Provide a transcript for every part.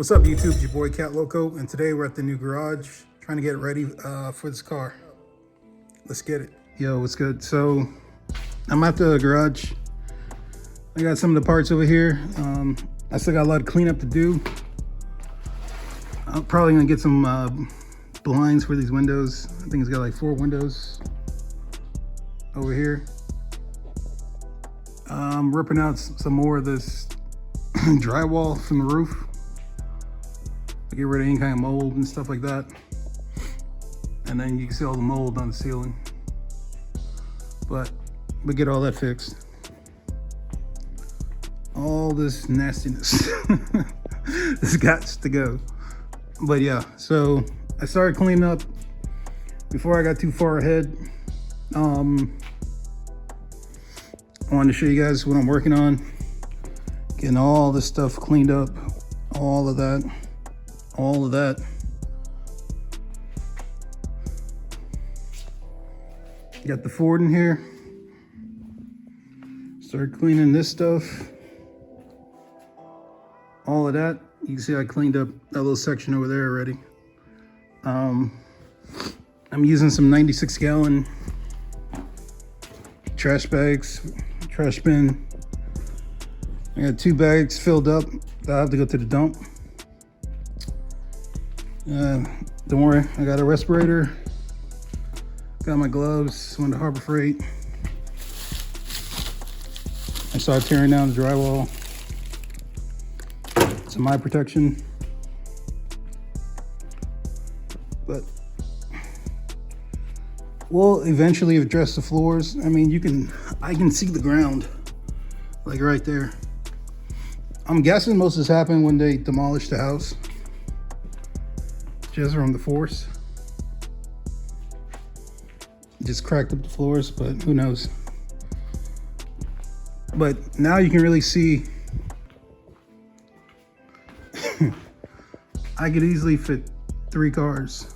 What's up, YouTube? It's your boy Catloco, and today we're at the new garage trying to get it ready for this car. Let's get it. Yo, what's good? So I'm at the garage. I got some of the parts over here. I still got a lot of cleanup to do. I'm probably gonna get some blinds for these windows. I think it's got like 4 windows over here. I'm ripping out some more of this drywall from the roof. Get rid of any kind of mold and stuff like that. And then you can see all the mold on the ceiling. But we get all that fixed. All this nastiness. This got to go. But yeah, so I started cleaning up before I got too far ahead. I wanted to show you guys what I'm working on. Getting all this stuff cleaned up, all of that. Got the Ford in here. Start cleaning this stuff. All of that. You can see I cleaned up that little section over there already. I'm using some 96-gallon trash bags, trash bin. I got 2 bags filled up that I have to go to the dump. Don't worry, I got a respirator, got my gloves, went to Harbor Freight. I started tearing down the drywall. Some eye protection. But we'll eventually address the floors. I mean, I can see the ground, like right there. I'm guessing most of this happened when they demolished the house. Just from the force. Just cracked up the floors, but who knows. But now you can really see. I could easily fit 3 cars.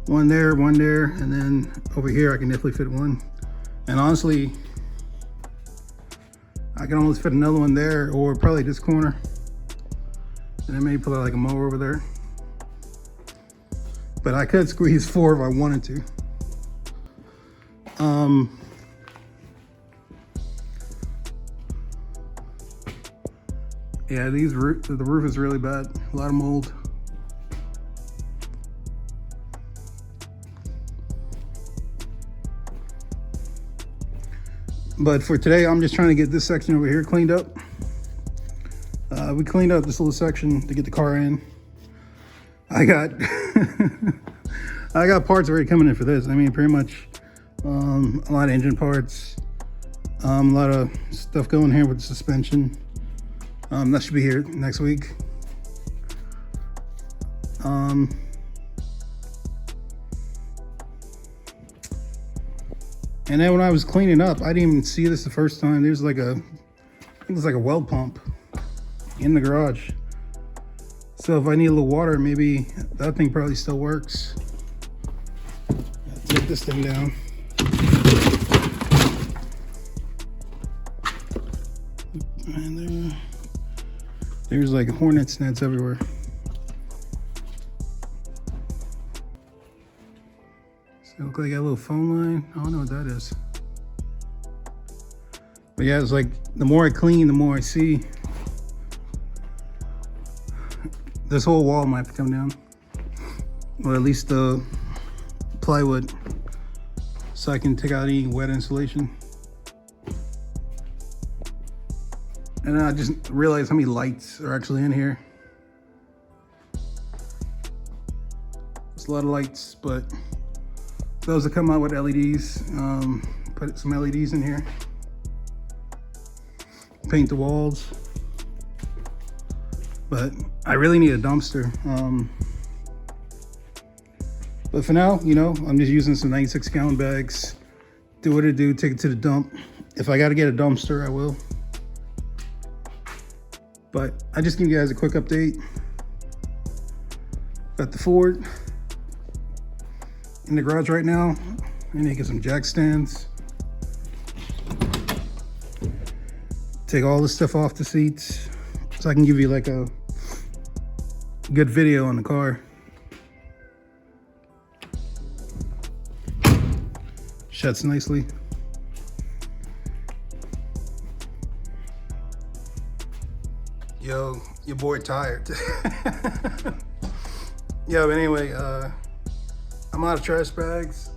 One there, and then over here I can definitely fit 1. And honestly, I can almost fit another one there, or probably this corner. And then maybe put like a mower over there. But I could squeeze 4 if I wanted to. Yeah, the roof is really bad. A lot of mold. But for today, I'm just trying to get this section over here cleaned up. We cleaned up this little section to get the car in. I got I got parts already coming in for this. I mean, pretty much a lot of engine parts, a lot of stuff going here with the suspension. That should be here next week. And then when I was cleaning up, I didn't even see this the first time. There's like I think it's like a well pump in the garage. So if I need a little water, maybe that thing probably still works. Take this thing down. And there's like hornet's nets everywhere. So it looks like I got a little phone line. I don't know what that is. But yeah, it's like the more I clean, the more I see. This whole wall might have to come down, or at least the plywood, so I can take out any wet insulation. And then I just realized how many lights are actually in here. It's a lot of lights, but those that come out with LEDs, put some LEDs in here. Paint the walls. But I really need a dumpster. But for now, I'm just using some 96-gallon bags. Do what I do, take it to the dump. If I gotta get a dumpster, I will. But I just give you guys a quick update. Got the Ford in the garage right now. I need to get some jack stands. Take all this stuff off the seats so I can give you like a good video on the car. Shuts nicely. Yo, your boy tired. Yo, but anyway, I'm out of trash bags.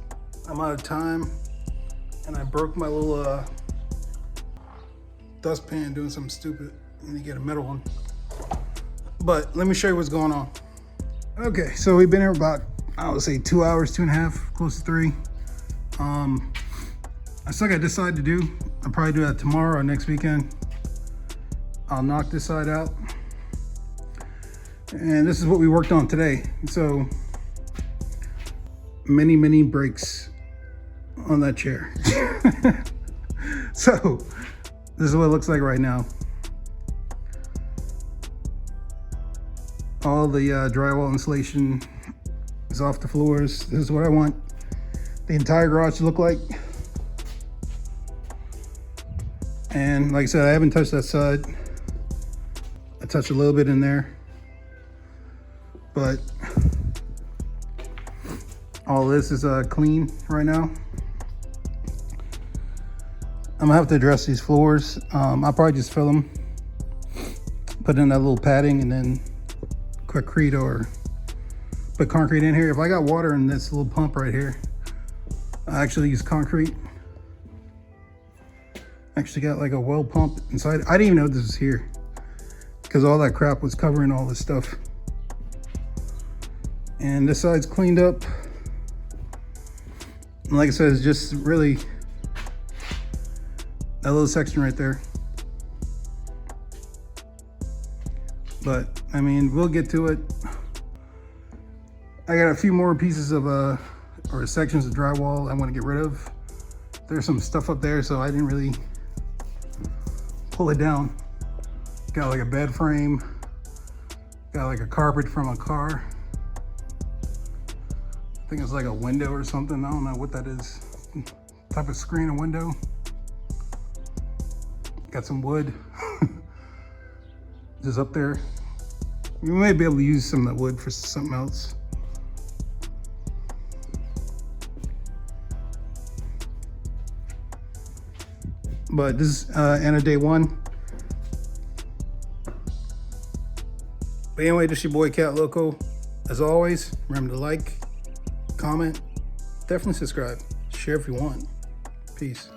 I'm out of time. And I broke my little dustpan doing something stupid. I need to get a metal one. But let me show you what's going on. Okay, so we've been here about, I would say 2 hours, 2.5, close to 3. I still got this side to do. I'll probably do that tomorrow or next weekend. I'll knock this side out. And this is what we worked on today. So many breaks on that chair. So this is what it looks like right now. All the drywall insulation is off the floors. This is what I want the entire garage to look like. And like I said, I haven't touched that side. I touched a little bit in there, but all this is clean right now. I'm gonna have to address these floors. I'll probably just fill them, put in that little padding, and then concrete or put concrete in here. If I got water in this little pump right here, I actually use concrete. Actually got like a well pump inside. I didn't even know this was here because all that crap was covering all this stuff. And this side's cleaned up. And like I said, it's just really that little section right there. But I mean, we'll get to it. I got a few more pieces of or sections of drywall I want to get rid of. There's some stuff up there, so I didn't really pull it down. Got like a bed frame, got like a carpet from a car. I think it's like a window or something. I don't know what that is. Type of screen or window. Got some wood just up there. We may be able to use some of that wood for something else. But this is end of day 1. But anyway, this is your boy Catloco. As always, remember to like, comment, definitely subscribe, share if you want. Peace.